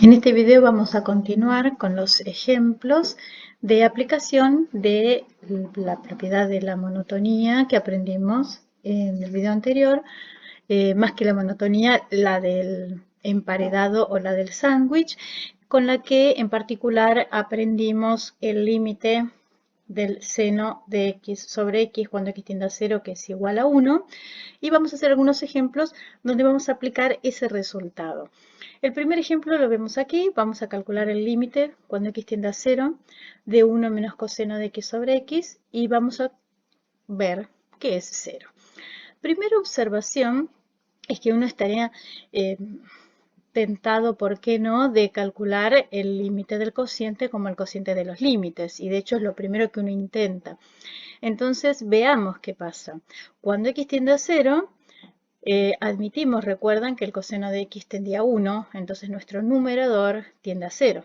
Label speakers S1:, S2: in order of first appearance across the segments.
S1: En este video vamos a continuar con los ejemplos de aplicación de la propiedad de la monotonía que aprendimos en el video anterior. Más que la monotonía, la del emparedado o la del sándwich, con la que en particular aprendimos el límite del seno de x sobre x cuando x tiende a 0, que es igual a 1. Y vamos a hacer algunos ejemplos donde vamos a aplicar ese resultado. El primer ejemplo lo vemos aquí. Vamos a calcular el límite cuando x tiende a 0 de 1 menos coseno de x sobre x y vamos a ver qué es 0. Primera observación es que uno estaría tentado, ¿por qué no?, de calcular el límite del cociente como el cociente de los límites, y de hecho es lo primero que uno intenta. Entonces veamos qué pasa. Cuando x tiende a 0, admitimos, recuerdan, que el coseno de x tendía a 1, entonces nuestro numerador tiende a 0.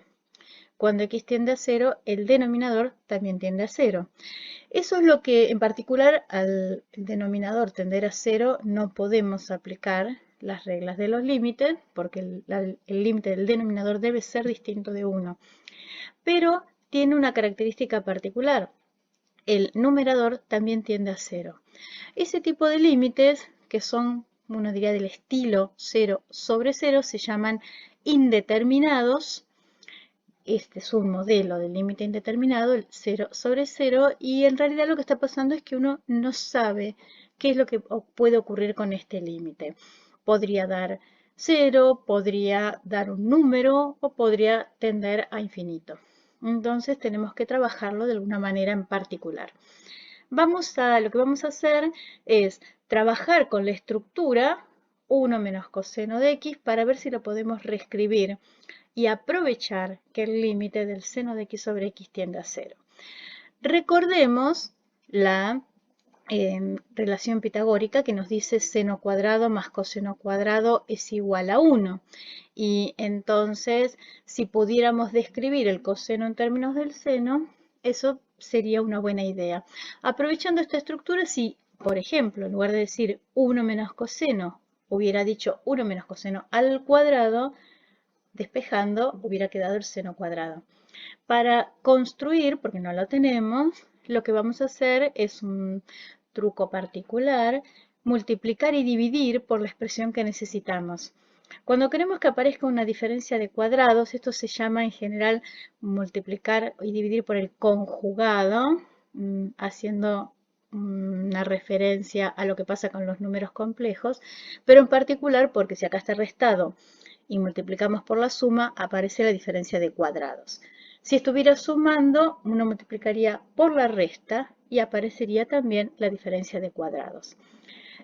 S1: Cuando x tiende a 0, el denominador también tiende a 0. Eso es lo que, en particular, al denominador tender a 0 no podemos aplicar las reglas de los límites, porque el límite del denominador debe ser distinto de 1. Pero tiene una característica particular. El numerador también tiende a 0. Ese tipo de límites, que son, uno diría, del estilo 0 sobre 0, se llaman indeterminados. Este es un modelo de límite indeterminado, el 0 sobre 0, y en realidad lo que está pasando es que uno no sabe qué es lo que puede ocurrir con este límite. Podría dar 0, podría dar un número o podría tender a infinito. Entonces tenemos que trabajarlo de alguna manera en particular. Lo que vamos a hacer es trabajar con la estructura 1 menos coseno de x para ver si lo podemos reescribir y aprovechar que el límite del seno de x sobre x tiende a 0. Recordemos la relación pitagórica que nos dice seno cuadrado más coseno cuadrado es igual a 1. Y entonces, si pudiéramos describir el coseno en términos del seno, eso sería una buena idea. Aprovechando esta estructura, si, por ejemplo, en lugar de decir 1 menos coseno, hubiera dicho 1 menos coseno al cuadrado, despejando, hubiera quedado el seno cuadrado. Para construir, porque no lo tenemos, lo que vamos a hacer es un truco particular: multiplicar y dividir por la expresión que necesitamos. Cuando queremos que aparezca una diferencia de cuadrados, esto se llama en general multiplicar y dividir por el conjugado, haciendo una referencia a lo que pasa con los números complejos, pero en particular porque si acá está restado y multiplicamos por la suma, aparece la diferencia de cuadrados. Si estuviera sumando, uno multiplicaría por la resta y aparecería también la diferencia de cuadrados.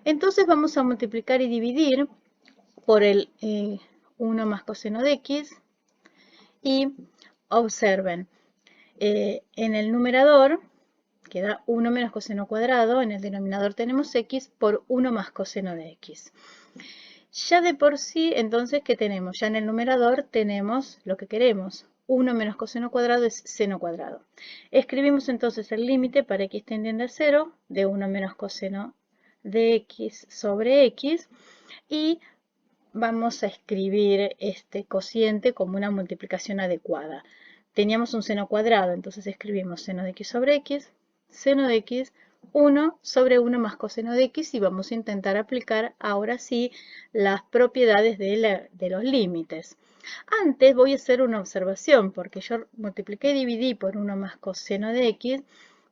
S1: Entonces vamos a multiplicar y dividir por el 1 más coseno de x y observen, en el numerador queda 1 menos coseno cuadrado, en el denominador tenemos x por 1 más coseno de x. Ya de por sí, entonces, ¿qué tenemos? Ya en el numerador tenemos lo que queremos. 1 menos coseno cuadrado es seno cuadrado. Escribimos entonces el límite para x tendiente a 0 de 1 menos coseno de x sobre x y vamos a escribir este cociente como una multiplicación adecuada. Teníamos un seno cuadrado, entonces escribimos seno de x sobre x, seno de x, 1 sobre 1 más coseno de x, y vamos a intentar aplicar ahora sí las propiedades de los límites. Antes voy a hacer una observación, porque yo multipliqué y dividí por 1 más coseno de x,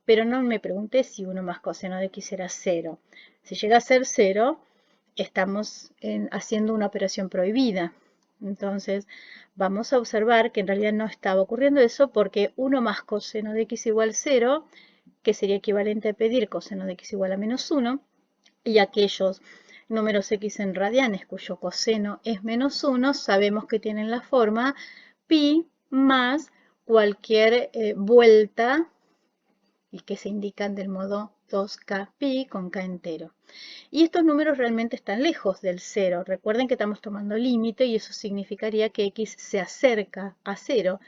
S1: pero no me pregunté si 1 más coseno de x era 0. Si llega a ser 0, estamos haciendo una operación prohibida. Entonces, vamos a observar que en realidad no estaba ocurriendo eso, porque 1 más coseno de x igual 0, que sería equivalente a pedir coseno de x igual a menos 1, y aquellos números x en radianes cuyo coseno es menos 1, sabemos que tienen la forma pi más cualquier vuelta, y que se indican del modo 2k pi con k entero. Y estos números realmente están lejos del 0. Recuerden que estamos tomando límite y eso significaría que x se acerca a 0.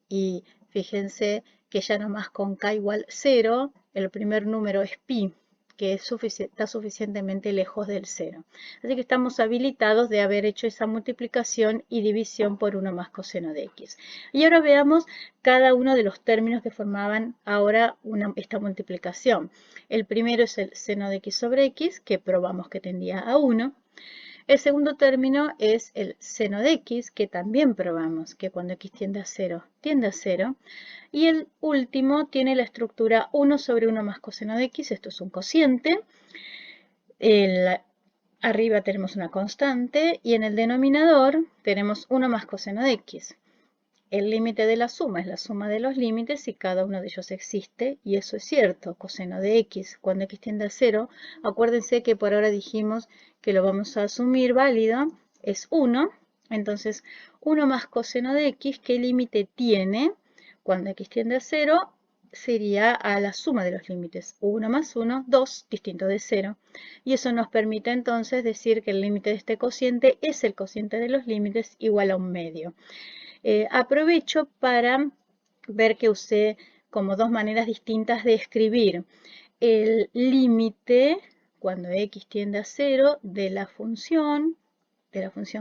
S1: Y fíjense que ya nomás con k igual 0, el primer número es pi. que está suficientemente lejos del 0. Así que estamos habilitados de haber hecho esa multiplicación y división por 1 más coseno de x. Y ahora veamos cada uno de los términos que formaban ahora esta multiplicación. El primero es el seno de x sobre x, que probamos que tendía a 1. El segundo término es el seno de x, que también probamos que cuando x tiende a 0, tiende a 0. Y el último tiene la estructura 1 sobre 1 más coseno de x, esto es un cociente. Arriba tenemos una constante y en el denominador tenemos 1 más coseno de x. El límite de la suma es la suma de los límites y cada uno de ellos existe, y eso es cierto. Coseno de x, cuando x tiende a 0, acuérdense que por ahora dijimos que lo vamos a asumir válido, es 1. Entonces, 1 más coseno de x, ¿qué límite tiene? Cuando x tiende a 0, sería a la suma de los límites. 1 más 1, 2, distinto de 0. Y eso nos permite entonces decir que el límite de este cociente es el cociente de los límites igual a 1 medio. Aprovecho para ver que usé como dos maneras distintas de escribir el límite cuando x tiende a 0 de la función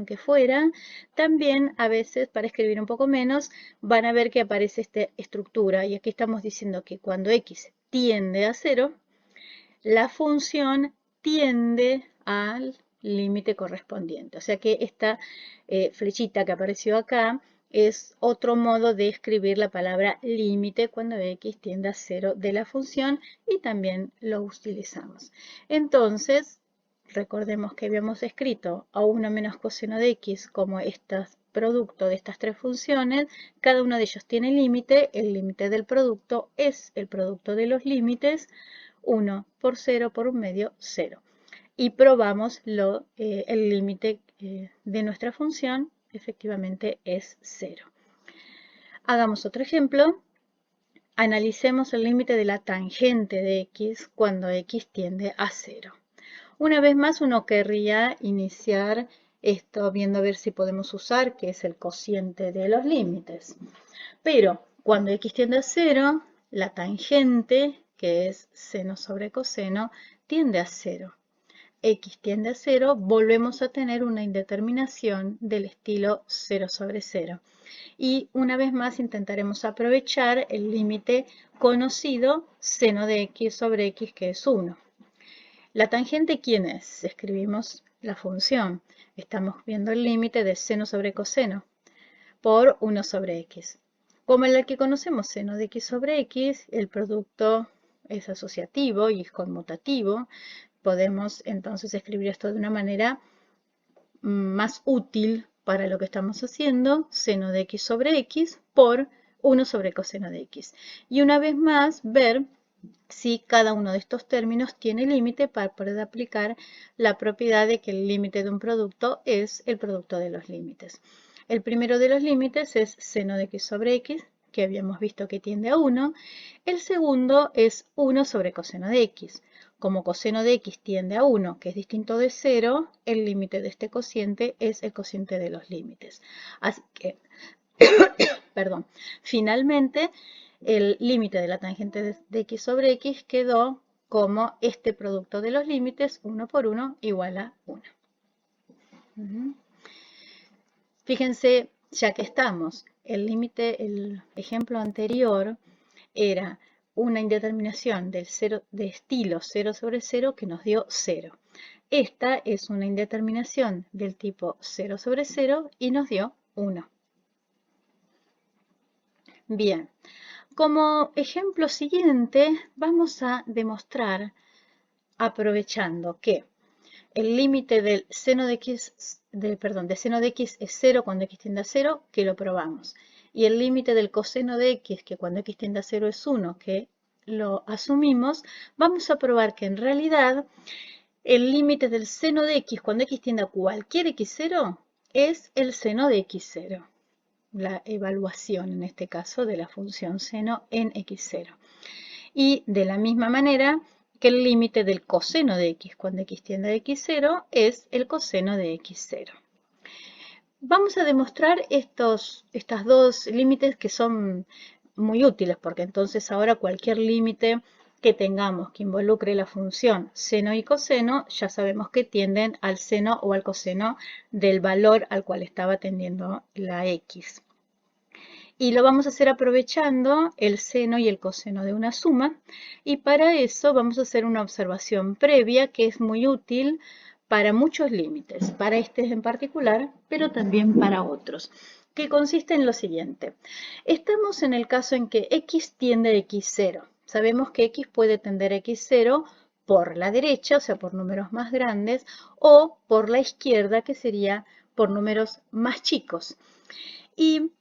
S1: que fuera. También a veces, para escribir un poco menos, van a ver que aparece esta estructura. Y aquí estamos diciendo que cuando x tiende a 0, la función tiende al límite correspondiente. O sea que esta flechita que apareció acá es otro modo de escribir la palabra límite cuando x tiende a 0 de la función, y también lo utilizamos. Entonces, recordemos que habíamos escrito a 1 menos coseno de x como este producto de estas tres funciones. Cada uno de ellos tiene límite. El límite del producto es el producto de los límites. 1 por 0 por 1 medio, 0. Y probamos el límite de nuestra función, efectivamente es 0. Hagamos otro ejemplo. Analicemos el límite de la tangente de x cuando x tiende a 0. Una vez más uno querría iniciar esto viendo a ver si podemos usar, que es el cociente de los límites. Pero cuando x tiende a 0, la tangente, que es seno sobre coseno, tiende a 0. X tiende a 0, volvemos a tener una indeterminación del estilo 0 sobre 0. Y una vez más intentaremos aprovechar el límite conocido seno de x sobre x, que es 1. ¿La tangente quién es? Escribimos la función. Estamos viendo el límite de seno sobre coseno por 1 sobre x. Como en la que conocemos seno de x sobre x, el producto es asociativo y es conmutativo. Podemos entonces escribir esto de una manera más útil para lo que estamos haciendo. Seno de x sobre x por 1 sobre coseno de x. Y una vez más ver si cada uno de estos términos tiene límite para poder aplicar la propiedad de que el límite de un producto es el producto de los límites. El primero de los límites es seno de x sobre x, que habíamos visto que tiende a 1. El segundo es 1 sobre coseno de x. Como coseno de x tiende a 1, que es distinto de 0, el límite de este cociente es el cociente de los límites. Así que, perdón, finalmente, el límite de la tangente de x sobre x quedó como este producto de los límites, 1 por 1 igual a 1. Fíjense, ya que estamos, el ejemplo anterior era una indeterminación de estilo 0 sobre 0 que nos dio 0. Esta es una indeterminación del tipo 0 sobre 0 y nos dio 1. Bien, como ejemplo siguiente vamos a demostrar, aprovechando que el límite del seno de x, seno de x es 0 cuando x tiende a 0, que lo probamos. Y el límite del coseno de x, que cuando x tiende a 0 es 1, que lo asumimos, vamos a probar que en realidad el límite del seno de x cuando x tiende a cualquier x0 es el seno de x0. La evaluación, en este caso, de la función seno en x0. Y de la misma manera que el límite del coseno de x cuando x tiende a x0 es el coseno de x0. Vamos a demostrar estos dos límites que son muy útiles, porque entonces ahora cualquier límite que tengamos que involucre la función seno y coseno, ya sabemos que tienden al seno o al coseno del valor al cual estaba tendiendo la x. Y lo vamos a hacer aprovechando el seno y el coseno de una suma. Y para eso vamos a hacer una observación previa que es muy útil para muchos límites, para este en particular, pero también para otros, que consiste en lo siguiente. Estamos en el caso en que x tiende a x0. Sabemos que x puede tender a x0 por la derecha, o sea, por números más grandes, o por la izquierda, que sería por números más chicos. Y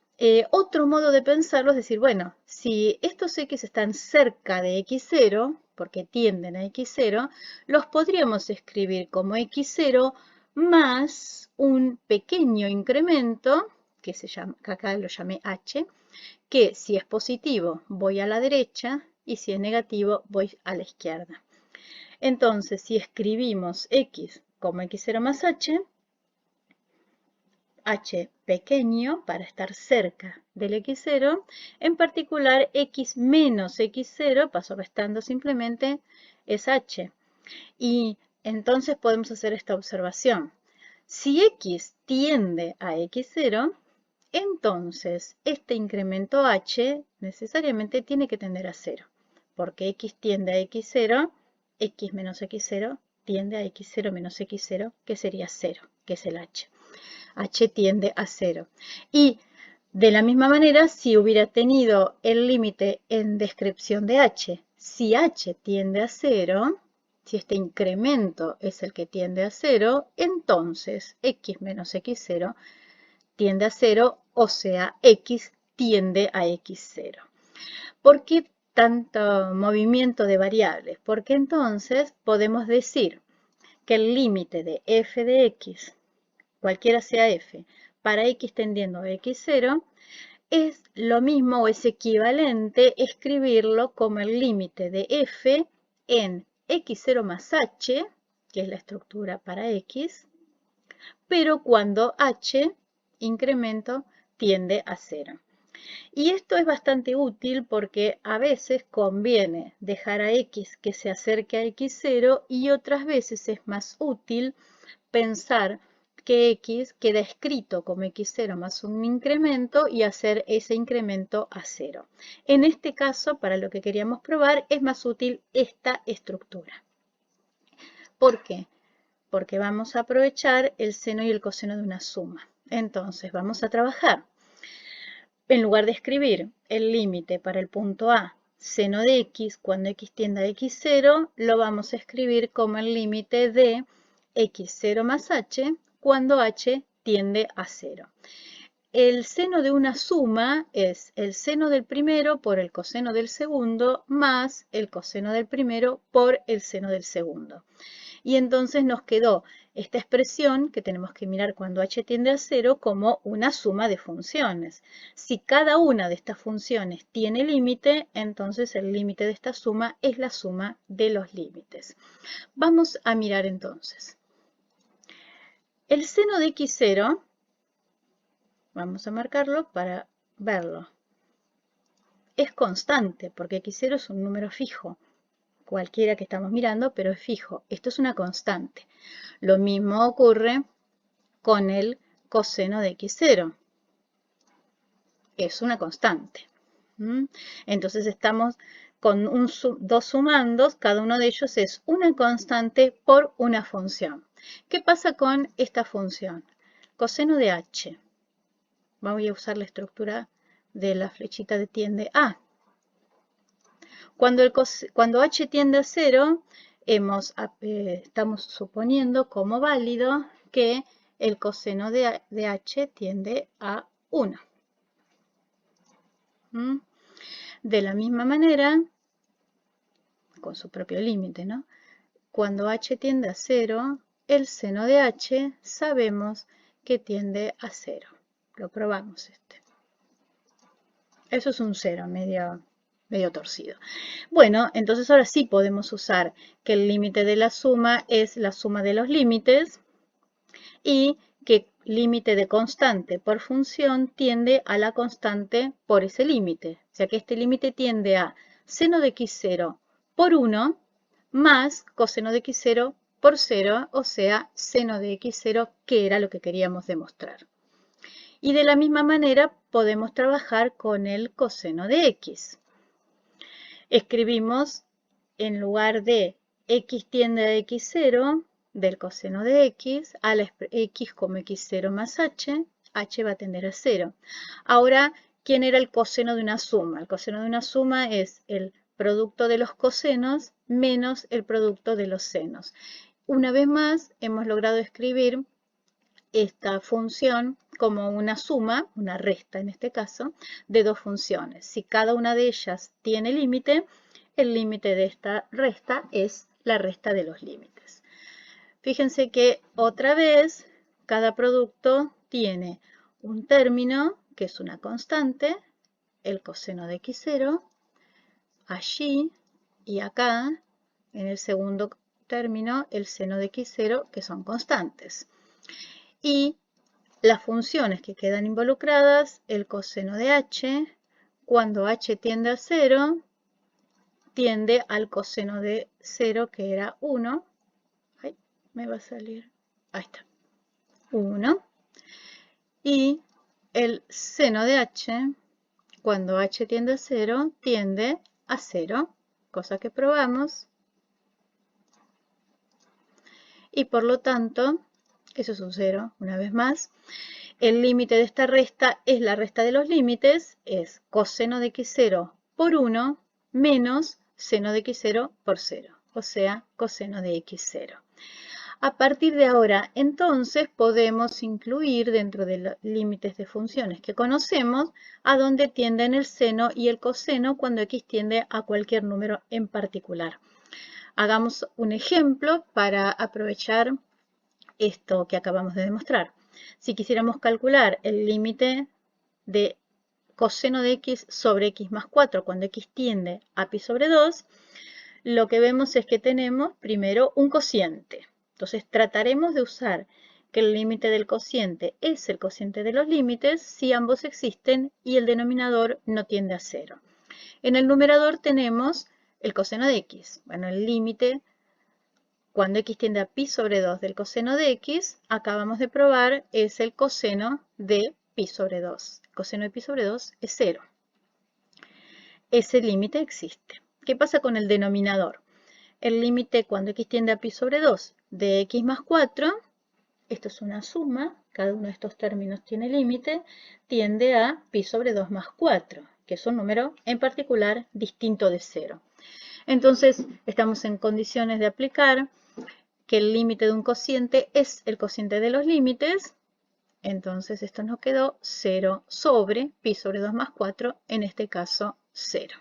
S1: otro modo de pensarlo es decir, bueno, si estos x están cerca de x0, porque tienden a x0, los podríamos escribir como x0 más un pequeño incremento, que acá lo llamé h, que si es positivo voy a la derecha y si es negativo voy a la izquierda. Entonces, si escribimos x como x0 más h pequeño para estar cerca del x0, en particular x menos x0, paso restando simplemente, es h. Y entonces podemos hacer esta observación. Si x tiende a x0, entonces este incremento h necesariamente tiene que tender a 0, porque x tiende a x0, x menos x0 tiende a x0 menos x0, que sería 0, que es el h. h tiende a 0. Y de la misma manera, si hubiera tenido el límite en descripción de h, si h tiende a 0, si este incremento es el que tiende a 0, entonces x menos x0 tiende a 0, o sea, x tiende a x0. ¿Por qué tanto movimiento de variables? Porque entonces podemos decir que el límite de f de x, cualquiera sea f, para x tendiendo a x0, es lo mismo o es equivalente escribirlo como el límite de f en x0 más h, que es la estructura para x, pero cuando h, incremento, tiende a 0. Y esto es bastante útil porque a veces conviene dejar a x que se acerque a x0 y otras veces es más útil pensar que x queda escrito como x0 más un incremento y hacer ese incremento a 0. En este caso, para lo que queríamos probar, es más útil esta estructura. ¿Por qué? Porque vamos a aprovechar el seno y el coseno de una suma. Entonces, vamos a trabajar. En lugar de escribir el límite para el punto A, seno de x, cuando x tiende a x0, lo vamos a escribir como el límite de x0 más h, cuando h tiende a 0. El seno de una suma es el seno del primero por el coseno del segundo más el coseno del primero por el seno del segundo. Y entonces nos quedó esta expresión que tenemos que mirar cuando h tiende a 0 como una suma de funciones. Si cada una de estas funciones tiene límite, entonces el límite de esta suma es la suma de los límites. Vamos a mirar entonces. El seno de x0, vamos a marcarlo para verlo, es constante porque x0 es un número fijo. Cualquiera que estamos mirando, pero es fijo. Esto es una constante. Lo mismo ocurre con el coseno de x0. Es una constante. Entonces estamos con dos sumandos, cada uno de ellos es una constante por una función. ¿Qué pasa con esta función? Coseno de h. Voy a usar la estructura de la flechita de tiende a. Cuando h tiende a 0, estamos suponiendo como válido que el coseno de h tiende a 1. De la misma manera, con su propio límite, ¿no? Cuando h tiende a 0, el seno de h sabemos que tiende a 0. Lo probamos este. Eso es un 0, medio torcido. Bueno, entonces ahora sí podemos usar que el límite de la suma es la suma de los límites y que límite de constante por función tiende a la constante por ese límite. O sea que este límite tiende a seno de x0 por 1 más coseno de x0 por 0, o sea, seno de x0, que era lo que queríamos demostrar. Y de la misma manera podemos trabajar con el coseno de x. Escribimos en lugar de x tiende a x0 del coseno de x, a la x como x0 más h va a tender a 0. Ahora, ¿quién era el coseno de una suma? El coseno de una suma es el producto de los cosenos menos el producto de los senos. Una vez más, hemos logrado escribir esta función como una suma, una resta en este caso, de dos funciones. Si cada una de ellas tiene límite, el límite de esta resta es la resta de los límites. Fíjense que otra vez cada producto tiene un término que es una constante, el coseno de x0, allí y acá, en el segundo término, el seno de x0, que son constantes. Y las funciones que quedan involucradas, el coseno de h, cuando h tiende a 0, tiende al coseno de 0, que era 1. Ay, me va a salir. Ahí está. 1. Y el seno de h, cuando h tiende a 0, tiende a 0, cosa que probamos. Y por lo tanto, eso es un 0, una vez más. El límite de esta resta es la resta de los límites, es coseno de x0 por 1 menos seno de x0 por 0, o sea, coseno de x0. A partir de ahora, entonces, podemos incluir dentro de los límites de funciones que conocemos a dónde tienden el seno y el coseno cuando x tiende a cualquier número en particular. Hagamos un ejemplo para aprovechar esto que acabamos de demostrar. Si quisiéramos calcular el límite de coseno de x sobre x más 4 cuando x tiende a pi sobre 2, lo que vemos es que tenemos primero un cociente. Entonces trataremos de usar que el límite del cociente es el cociente de los límites si ambos existen y el denominador no tiende a 0. En el numerador tenemos el coseno de x. Bueno, el límite cuando x tiende a pi sobre 2 del coseno de x, acabamos de probar, es el coseno de pi sobre 2. El coseno de pi sobre 2 es 0. Ese límite existe. ¿Qué pasa con el denominador? El límite cuando x tiende a pi sobre 2 de x más 4, esto es una suma, cada uno de estos términos tiene límite, tiende a pi sobre 2 más 4, que es un número en particular distinto de 0. Entonces, estamos en condiciones de aplicar que el límite de un cociente es el cociente de los límites. Entonces, esto nos quedó 0 sobre pi sobre 2 más 4, en este caso 0.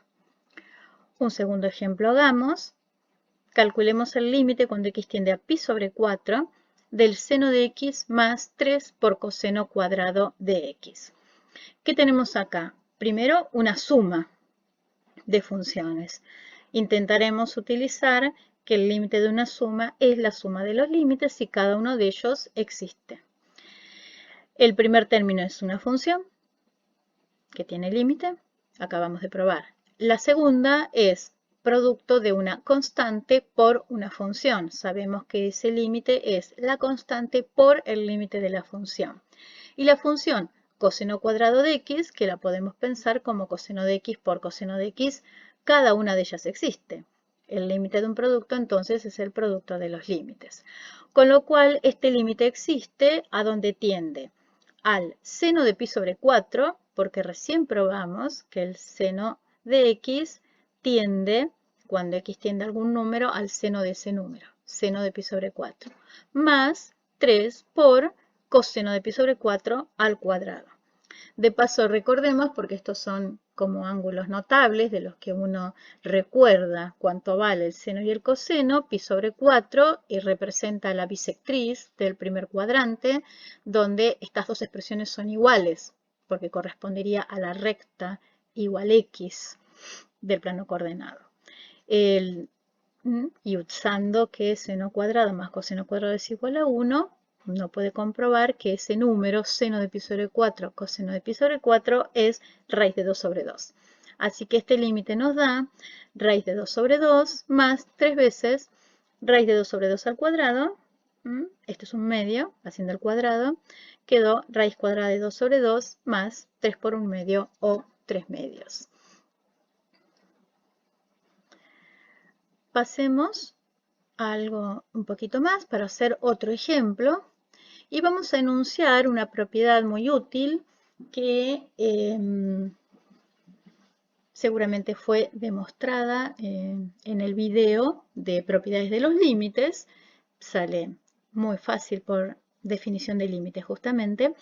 S1: Un segundo ejemplo hagamos. Calculemos el límite cuando x tiende a pi sobre 4 del seno de x más 3 por coseno cuadrado de x. ¿Qué tenemos acá? Primero, una suma de funciones. Intentaremos utilizar que el límite de una suma es la suma de los límites si cada uno de ellos existe. El primer término es una función que tiene límite, acabamos de probar. La segunda es producto de una constante por una función. Sabemos que ese límite es la constante por el límite de la función. Y la función coseno cuadrado de x, que la podemos pensar como coseno de x por coseno de x, cada una de ellas existe. El límite de un producto entonces es el producto de los límites. Con lo cual este límite existe a donde tiende al seno de pi sobre 4, porque recién probamos que el seno de x tiende, cuando x tiende a algún número, al seno de ese número, seno de pi sobre 4, más 3 por coseno de pi sobre 4 al cuadrado. De paso, recordemos, porque estos son como ángulos notables de los que uno recuerda cuánto vale el seno y el coseno, pi sobre 4 y representa la bisectriz del primer cuadrante, donde estas dos expresiones son iguales, porque correspondería a la recta igual x del plano coordenado. Y usando que seno cuadrado más coseno cuadrado es igual a 1, uno puede comprobar que ese número, seno de pi sobre 4, coseno de pi sobre 4, es raíz de 2 sobre 2. Así que este límite nos da raíz de 2 sobre 2 más 3 veces raíz de 2 sobre 2 al cuadrado. Esto es un medio, haciendo el cuadrado. Quedó raíz cuadrada de 2 sobre 2 más 3 por un medio o 3 medios. Pasemos a algo un poquito más para hacer otro ejemplo. Y vamos a enunciar una propiedad muy útil que seguramente fue demostrada en el video de propiedades de los límites. Sale muy fácil por definición de límites justamente,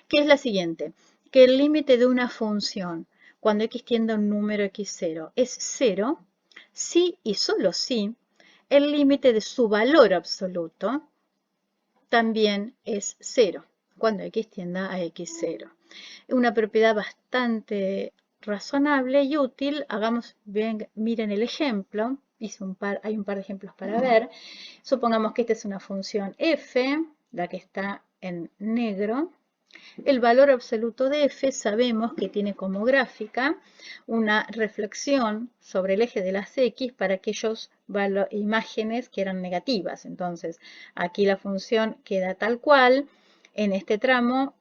S1: que es la siguiente, que el límite de una función cuando x tiende a un número x0 es 0, si y solo si el límite de su valor absoluto también es 0, cuando x tienda a x0. Una propiedad bastante razonable y útil. Hagamos bien, miren el ejemplo. Hay un par de ejemplos para ver. Supongamos que esta es una función f, la que está en negro. El valor absoluto de f sabemos que tiene como gráfica una reflexión sobre el eje de las x para aquellas imágenes que eran negativas. Entonces, aquí la función queda tal cual. En este tramo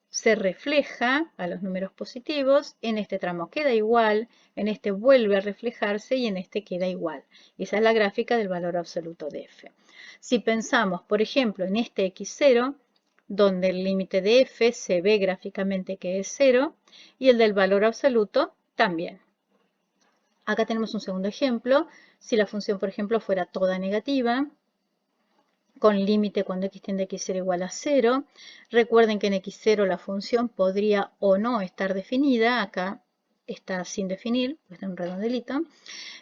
S1: se refleja a los números positivos, en este tramo queda igual, en este vuelve a reflejarse y en este queda igual. Esa es la gráfica del valor absoluto de f. Si pensamos, por ejemplo, en este x0, donde el límite de f se ve gráficamente que es 0 y el del valor absoluto también. Acá tenemos un segundo ejemplo. Si la función, por ejemplo, fuera toda negativa, con límite cuando x tiende a x0 igual a 0. Recuerden que en x0 la función podría o no estar definida. Acá está sin definir, está en un redondelito.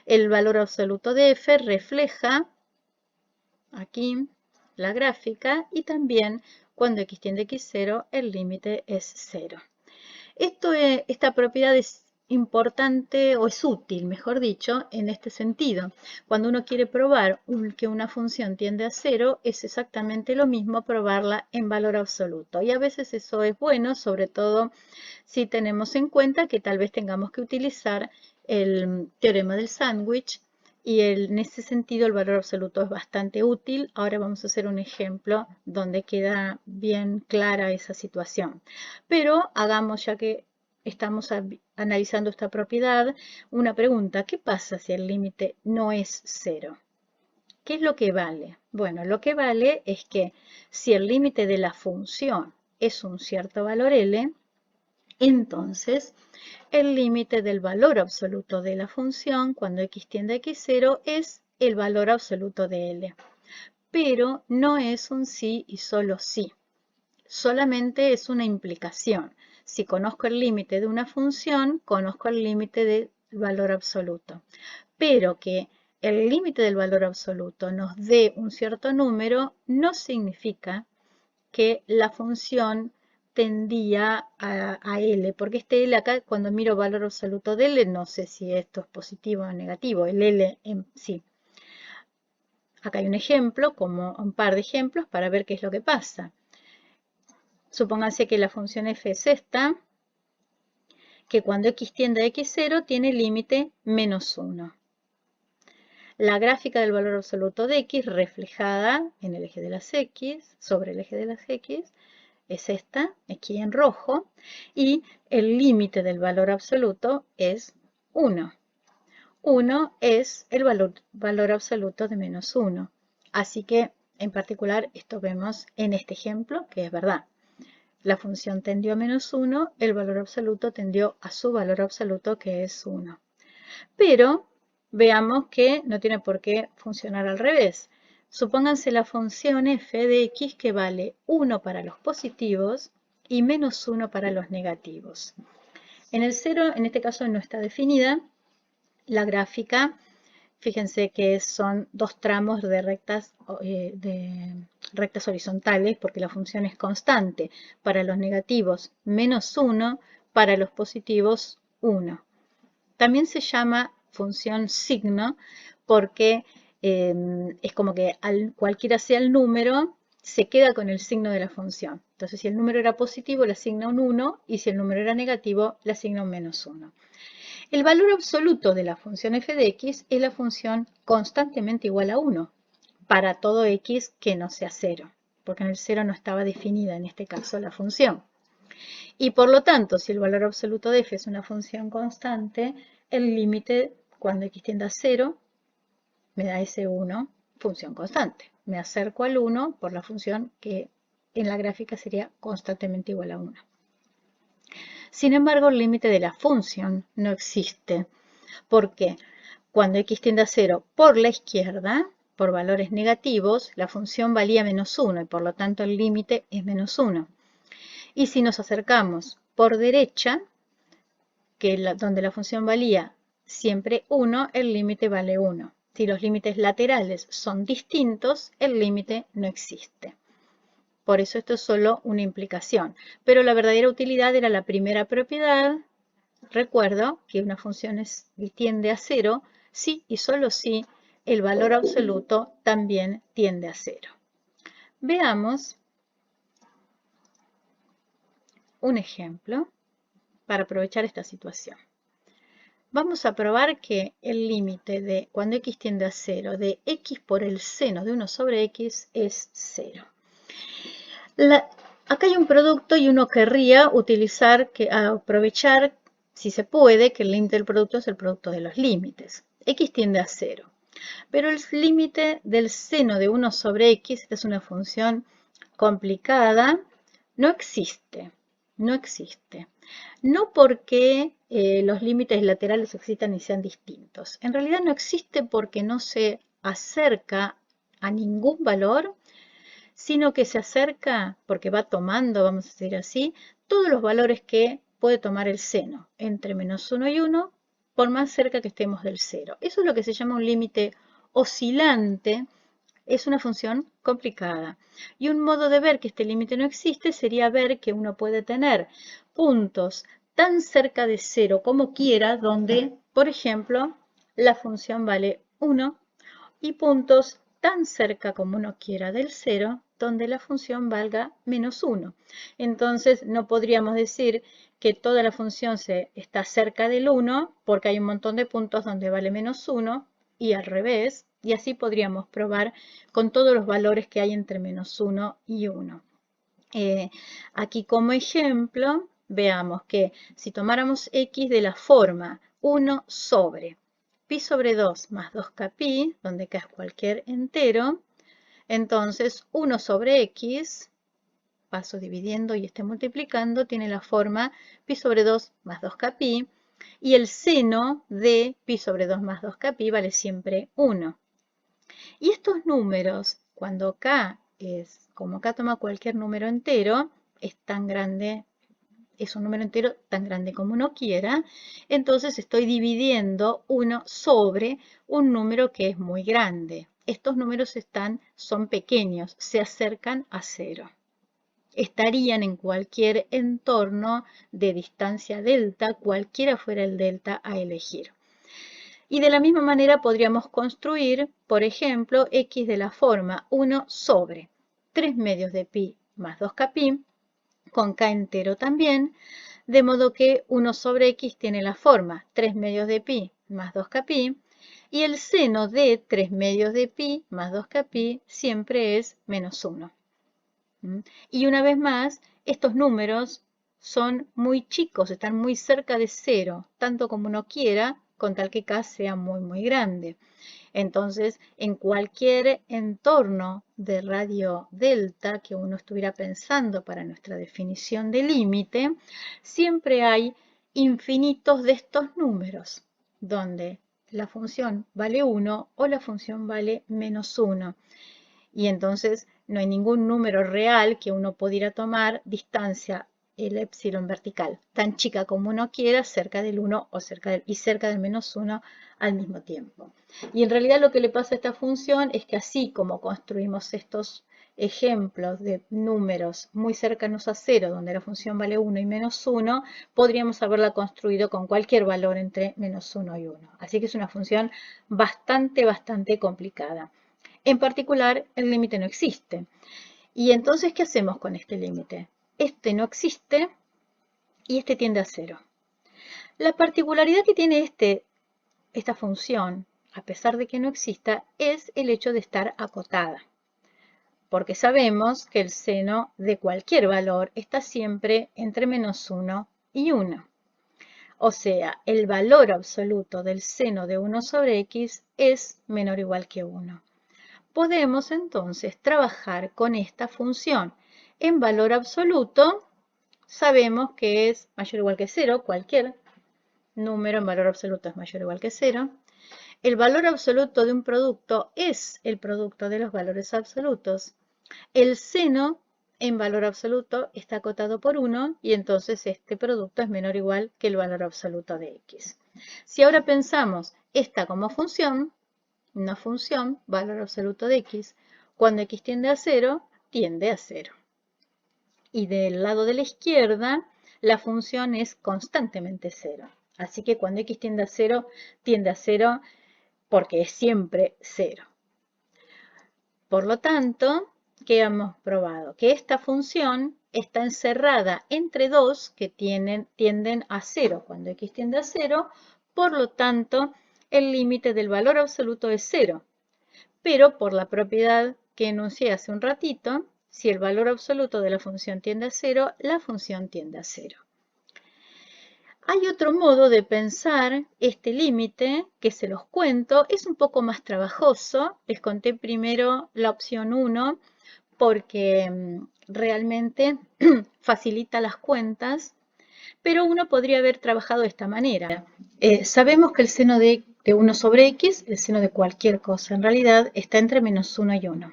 S1: El valor absoluto de f refleja aquí la gráfica y también cuando x tiende a x0 el límite es 0. Esta propiedad es importante o es útil, mejor dicho, en este sentido. Cuando uno quiere probar que una función tiende a 0, es exactamente lo mismo probarla en valor absoluto. Y a veces eso es bueno, sobre todo si tenemos en cuenta que tal vez tengamos que utilizar el teorema del sándwich y en ese sentido el valor absoluto es bastante útil. Ahora vamos a hacer un ejemplo donde queda bien clara esa situación. Pero hagamos, ya que estamos analizando esta propiedad, una pregunta. ¿Qué pasa si el límite no es 0? ¿Qué es lo que vale? Bueno, lo que vale es que si el límite de la función es un cierto valor L, entonces el límite del valor absoluto de la función cuando x tiende a x0 es el valor absoluto de L. Pero no es un sí y solo sí. Solamente es una implicación. Si conozco el límite de una función, conozco el límite del valor absoluto. Pero que el límite del valor absoluto nos dé un cierto número no significa que la función tendía a L, porque este L acá, cuando miro valor absoluto de L, no sé si esto es positivo o negativo, el L en sí. Acá hay un ejemplo, como un par de ejemplos, para ver qué es lo que pasa. Supónganse que la función f es esta, que cuando x tiende a x0 tiene límite menos 1. La gráfica del valor absoluto de x reflejada en el eje de las x, sobre el eje de las x, es esta, aquí en rojo, y el límite del valor absoluto es 1. 1 es el valor absoluto de menos 1. Así que, en particular, esto vemos en este ejemplo, que es verdad. La función tendió a menos 1, el valor absoluto tendió a su valor absoluto, que es 1. Pero veamos que no tiene por qué funcionar al revés. Supónganse la función f de x que vale 1 para los positivos y menos 1 para los negativos. En el 0, en este caso, no está definida la gráfica. Fíjense que son dos tramos de rectas horizontales porque la función es constante. Para los negativos, menos 1, para los positivos, 1. También se llama función signo porque es como que cualquiera sea el número, se queda con el signo de la función. Entonces, si el número era positivo, le asigna un 1, y si el número era negativo, le asigna un menos 1. El valor absoluto de la función f de x es la función constantemente igual a 1 para todo x que no sea 0, porque en el 0 no estaba definida en este caso la función. Y por lo tanto, si el valor absoluto de f es una función constante, el límite cuando x tiende a 0 me da ese 1, función constante. Me acerco al 1 por la función que en la gráfica sería constantemente igual a 1. Sin embargo, el límite de la función no existe, porque cuando x tiende a 0 por la izquierda, por valores negativos, la función valía menos 1 y por lo tanto el límite es menos 1. Y si nos acercamos por derecha, donde la función valía siempre 1, el límite vale 1. Si los límites laterales son distintos, el límite no existe. Por eso esto es solo una implicación. Pero la verdadera utilidad era la primera propiedad. Recuerdo que una función tiende a 0 si y solo si el valor absoluto también tiende a 0. Veamos un ejemplo para aprovechar esta situación. Vamos a probar que el límite de cuando x tiende a 0 de x por el seno de 1 sobre x es 0. Acá hay un producto y uno querría aprovechar, si se puede, que el límite del producto es el producto de los límites. X tiende a 0. Pero el límite del seno de 1 sobre x, esta es una función complicada, no existe. No existe. No porque los límites laterales existan y sean distintos. En realidad no existe porque no se acerca a ningún valor, sino que se acerca porque va tomando, vamos a decir así, todos los valores que puede tomar el seno, entre menos 1 y 1, por más cerca que estemos del 0. Eso es lo que se llama un límite oscilante. Es una función complicada. Y un modo de ver que este límite no existe sería ver que uno puede tener puntos tan cerca de 0 como quiera, donde, por ejemplo, la función vale 1, y puntos tan cerca como uno quiera del 0, donde la función valga menos 1. Entonces, no podríamos decir que toda la función está cerca del 1, porque hay un montón de puntos donde vale menos 1, y al revés, y así podríamos probar con todos los valores que hay entre menos 1 y 1. Aquí como ejemplo, veamos que si tomáramos x de la forma 1 sobre pi sobre 2 más 2k pi, donde k es cualquier entero, entonces 1 sobre x, paso dividiendo y multiplicando, tiene la forma pi sobre 2 más 2k pi, y el seno de pi sobre 2 más 2k pi vale siempre 1. Y estos números, cuando k como k toma cualquier número entero, es tan grande, es un número entero tan grande como uno quiera, entonces estoy dividiendo 1 sobre un número que es muy grande. Estos números son pequeños, se acercan a 0. Estarían en cualquier entorno de distancia delta, cualquiera fuera el delta a elegir. Y de la misma manera podríamos construir, por ejemplo, x de la forma 1 sobre 3 medios de pi más 2k pi, con k entero también, de modo que 1 sobre x tiene la forma 3 medios de pi más 2k pi, y el seno de 3 medios de pi más 2k pi siempre es menos 1. Y una vez más, estos números son muy chicos, están muy cerca de 0, tanto como uno quiera, con tal que k sea muy, muy grande. Entonces, en cualquier entorno de radio delta que uno estuviera pensando para nuestra definición de límite, siempre hay infinitos de estos números, donde la función vale 1 o la función vale menos 1. Y entonces no hay ningún número real que uno pudiera tomar distancia, el epsilon vertical, tan chica como uno quiera, cerca del 1 o cerca del menos 1 al mismo tiempo. Y en realidad lo que le pasa a esta función es que así como construimos estos ejemplos de números muy cercanos a 0, donde la función vale 1 y menos 1, podríamos haberla construido con cualquier valor entre menos 1 y 1. Así que es una función bastante, bastante complicada. En particular, el límite no existe. Y entonces, ¿qué hacemos con este límite? Este no existe y este tiende a 0. La particularidad que tiene esta función, a pesar de que no exista, es el hecho de estar acotada, porque sabemos que el seno de cualquier valor está siempre entre -1 y 1. O sea, el valor absoluto del seno de 1 sobre x es menor o igual que 1. Podemos entonces trabajar con esta función. En valor absoluto sabemos que es mayor o igual que 0, cualquier número en valor absoluto es mayor o igual que 0. El valor absoluto de un producto es el producto de los valores absolutos. El seno en valor absoluto está acotado por 1 y entonces este producto es menor o igual que el valor absoluto de x. Si ahora pensamos esta como función, una función, valor absoluto de x, cuando x tiende a 0, tiende a 0. Y del lado de la izquierda, la función es constantemente 0. Así que cuando x tiende a 0 porque es siempre 0. Por lo tanto, ¿qué hemos probado? Que esta función está encerrada entre dos que tienden a 0. Cuando x tiende a 0, por lo tanto, el límite del valor absoluto es 0. Pero por la propiedad que enuncié hace un ratito, si el valor absoluto de la función tiende a 0, la función tiende a 0. Hay otro modo de pensar este límite que se los cuento, es un poco más trabajoso. Les conté primero la opción 1 porque realmente facilita las cuentas, pero uno podría haber trabajado de esta manera. Sabemos que el seno de 1 sobre x, el seno de cualquier cosa en realidad, está entre -1 y 1.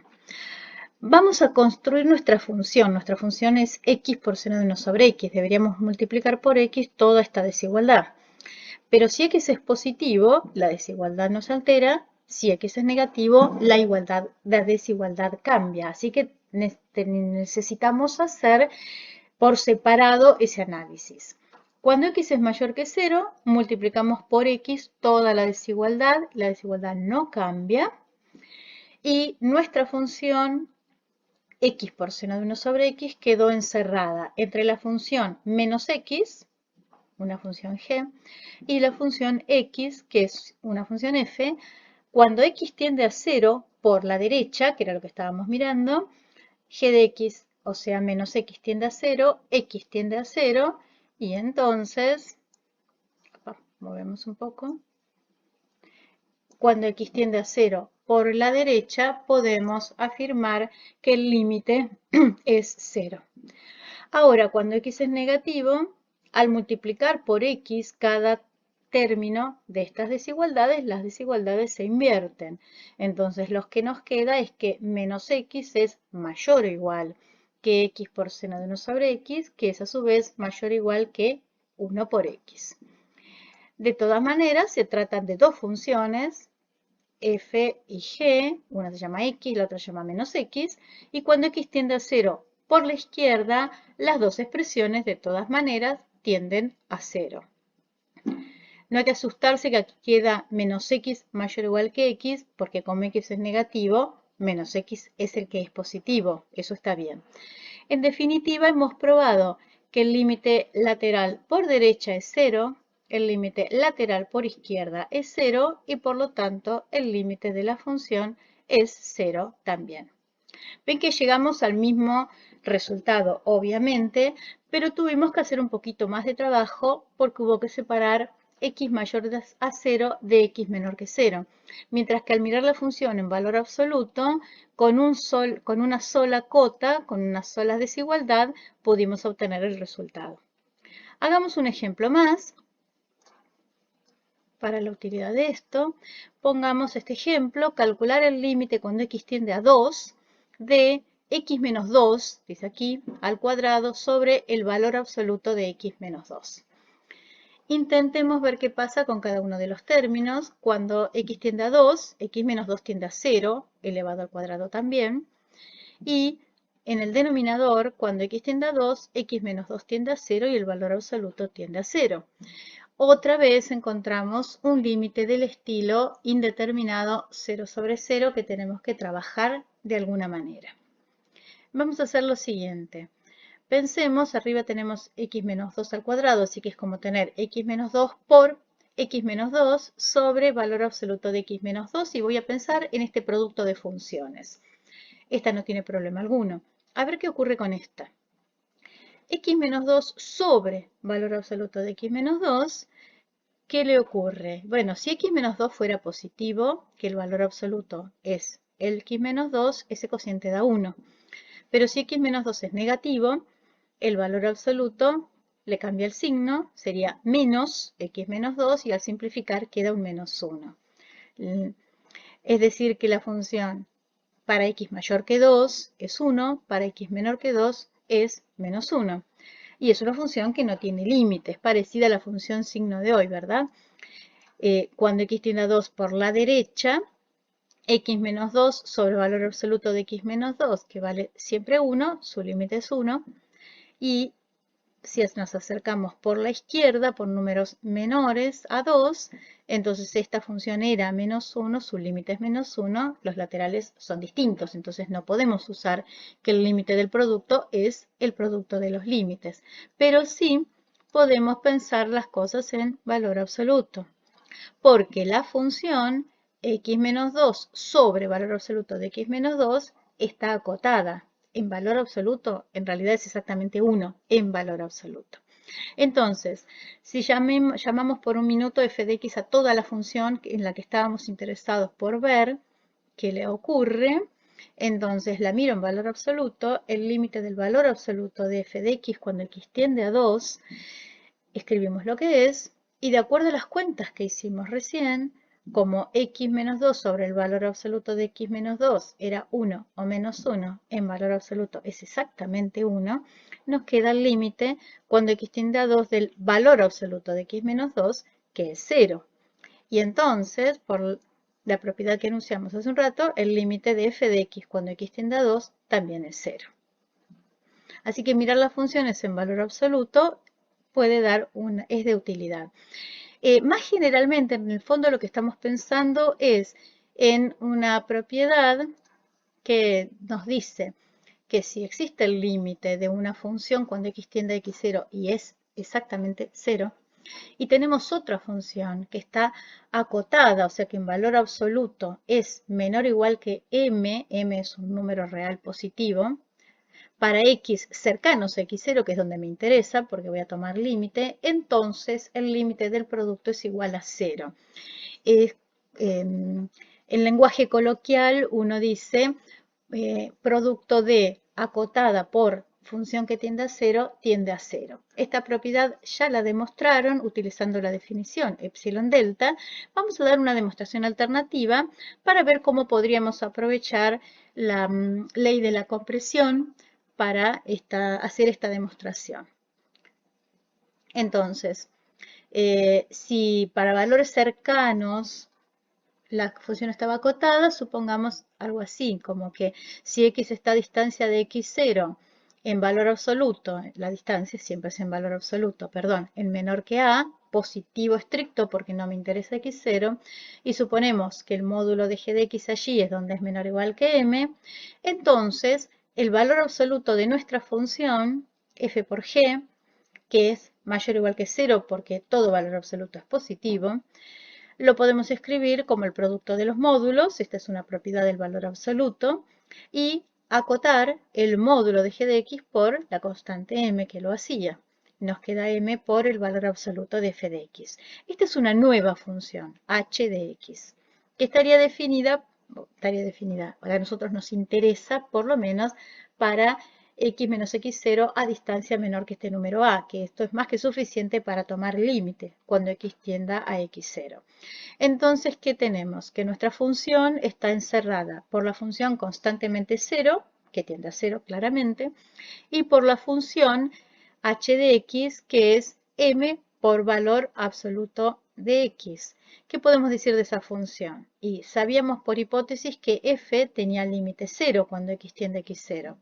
S1: Vamos a construir nuestra función. Nuestra función es x por seno de 1 sobre x. Deberíamos multiplicar por x toda esta desigualdad. Pero si x es positivo, la desigualdad no se altera. Si x es negativo, la desigualdad cambia. Así que necesitamos hacer por separado ese análisis. Cuando x es mayor que 0, multiplicamos por x toda la desigualdad no cambia, y nuestra función x por seno de 1 sobre x quedó encerrada entre la función menos x, una función g, y la función x, que es una función f. Cuando x tiende a 0 por la derecha, que era lo que estábamos mirando, g de x, o sea, menos x tiende a 0, x tiende a 0, y entonces, movemos un poco, cuando x tiende a 0 por la derecha, podemos afirmar que el límite es 0. Ahora, cuando x es negativo, al multiplicar por x cada término de estas desigualdades, las desigualdades se invierten. Entonces, lo que nos queda es que menos x es mayor o igual que x por seno de 1 sobre x, que es a su vez mayor o igual que 1 por x. De todas maneras, se tratan de dos funciones, f y g, una se llama x, la otra se llama menos x, y cuando x tiende a 0 por la izquierda, las dos expresiones de todas maneras tienden a 0. No hay que asustarse que aquí queda menos x mayor o igual que x, porque como x es negativo, menos x es el que es positivo. Eso está bien. En definitiva, hemos probado que el límite lateral por derecha es 0, el límite lateral por izquierda es 0 y por lo tanto el límite de la función es 0 también. Ven que llegamos al mismo resultado, obviamente, pero tuvimos que hacer un poquito más de trabajo porque hubo que separar x mayor a 0 de x menor que 0. Mientras que al mirar la función en valor absoluto, con una sola cota, con una sola desigualdad, pudimos obtener el resultado. Hagamos un ejemplo más. Para la utilidad de esto, pongamos este ejemplo, calcular el límite cuando x tiende a 2 de x menos 2, dice aquí, al cuadrado sobre el valor absoluto de x menos 2. Intentemos ver qué pasa con cada uno de los términos. Cuando x tiende a 2, x menos 2 tiende a 0, elevado al cuadrado también. Y en el denominador, cuando x tiende a 2, x menos 2 tiende a 0 y el valor absoluto tiende a 0. Otra vez encontramos un límite del estilo indeterminado 0 sobre 0 que tenemos que trabajar de alguna manera. Vamos a hacer lo siguiente. Pensemos, arriba tenemos x menos 2 al cuadrado, así que es como tener x menos 2 por x menos 2 sobre valor absoluto de x menos 2 y voy a pensar en este producto de funciones. Esta no tiene problema alguno. A ver qué ocurre con esta. X menos 2 sobre valor absoluto de x menos 2, ¿qué le ocurre? Bueno, si x menos 2 fuera positivo, que el valor absoluto es el x menos 2, ese cociente da 1. Pero si x menos 2 es negativo, el valor absoluto le cambia el signo, sería menos x menos 2 y al simplificar queda un menos 1. Es decir que la función para x mayor que 2 es 1, para x menor que 2 es menos 1. Y es una función que no tiene límites, parecida a la función signo de hoy, ¿verdad? Cuando x tiende a 2 por la derecha, x menos 2 sobre el valor absoluto de x menos 2, que vale siempre 1, su límite es 1, y si nos acercamos por la izquierda, por números menores a 2, entonces esta función era menos 1, su límite es menos 1, los laterales son distintos, entonces no podemos usar que el límite del producto es el producto de los límites, pero sí podemos pensar las cosas en valor absoluto, porque la función x menos 2 sobre valor absoluto de x menos 2 está acotada. En valor absoluto, en realidad es exactamente 1 en valor absoluto. Entonces, si llamamos por un minuto f de x a toda la función en la que estábamos interesados por ver qué le ocurre, entonces la miro en valor absoluto, el límite del valor absoluto de f de x cuando x tiende a 2, escribimos lo que es, y de acuerdo a las cuentas que hicimos recién, como x menos 2 sobre el valor absoluto de x menos 2 era 1 o menos 1, en valor absoluto es exactamente 1, nos queda el límite cuando x tiende a 2 del valor absoluto de x menos 2, que es 0. Y entonces, por la propiedad que enunciamos hace un rato, el límite de f de x cuando x tiende a 2 también es 0. Así que mirar las funciones en valor absoluto es de utilidad. Más generalmente, en el fondo, lo que estamos pensando es en una propiedad que nos dice que si existe el límite de una función cuando x tiende a x0 y es exactamente 0, y tenemos otra función que está acotada, o sea que en valor absoluto es menor o igual que m es un número real positivo, para x cercanos a x0, que es donde me interesa, porque voy a tomar límite, entonces el límite del producto es igual a 0. En lenguaje coloquial uno dice producto de acotada por función que tiende a 0, tiende a 0. Esta propiedad ya la demostraron utilizando la definición epsilon delta. Vamos a dar una demostración alternativa para ver cómo podríamos aprovechar la ley de la compresión para hacer esta demostración. Entonces, si para valores cercanos la función estaba acotada, supongamos algo así, como que si x está a distancia de x0 en valor absoluto, la distancia siempre es en valor absoluto, perdón, en menor que a, positivo estricto porque no me interesa x0, y suponemos que el módulo de g de x allí es donde es menor o igual que m, entonces el valor absoluto de nuestra función, f por g, que es mayor o igual que 0 porque todo valor absoluto es positivo, lo podemos escribir como el producto de los módulos, esta es una propiedad del valor absoluto, y acotar el módulo de g de x por la constante m que lo hacía. Nos queda m por el valor absoluto de f de x. Esta es una nueva función, h de x, que estaría definida, a nosotros nos interesa por lo menos para x menos x0 a distancia menor que este número a, que esto es más que suficiente para tomar límite cuando x tienda a x0. Entonces, ¿qué tenemos? Que nuestra función está encerrada por la función constantemente 0, que tiende a 0 claramente, y por la función h de x, que es m por valor absoluto de x. ¿Qué podemos decir de esa función? Y sabíamos por hipótesis que f tenía límite 0 cuando x tiende a x0.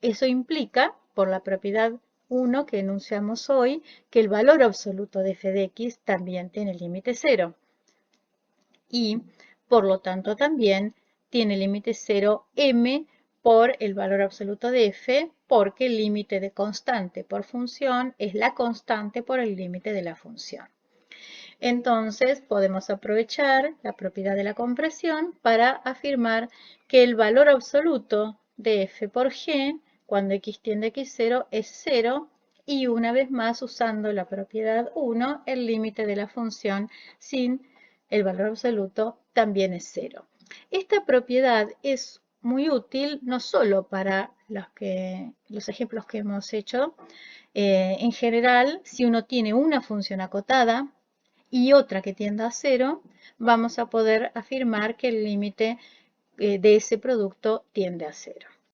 S1: Eso implica, por la propiedad 1 que enunciamos hoy, que el valor absoluto de f de x también tiene límite 0. Y, por lo tanto, también tiene límite 0 m por el valor absoluto de f, porque el límite de constante por función es la constante por el límite de la función. Entonces podemos aprovechar la propiedad de la compresión para afirmar que el valor absoluto de f por g cuando x tiende a x0 es 0 y una vez más usando la propiedad 1 el límite de la función sin el valor absoluto también es 0. Esta propiedad es muy útil no solo para los ejemplos que hemos hecho. En general, si uno tiene una función acotada y otra que tienda a 0, vamos a poder afirmar que el límite de ese producto tiende a 0.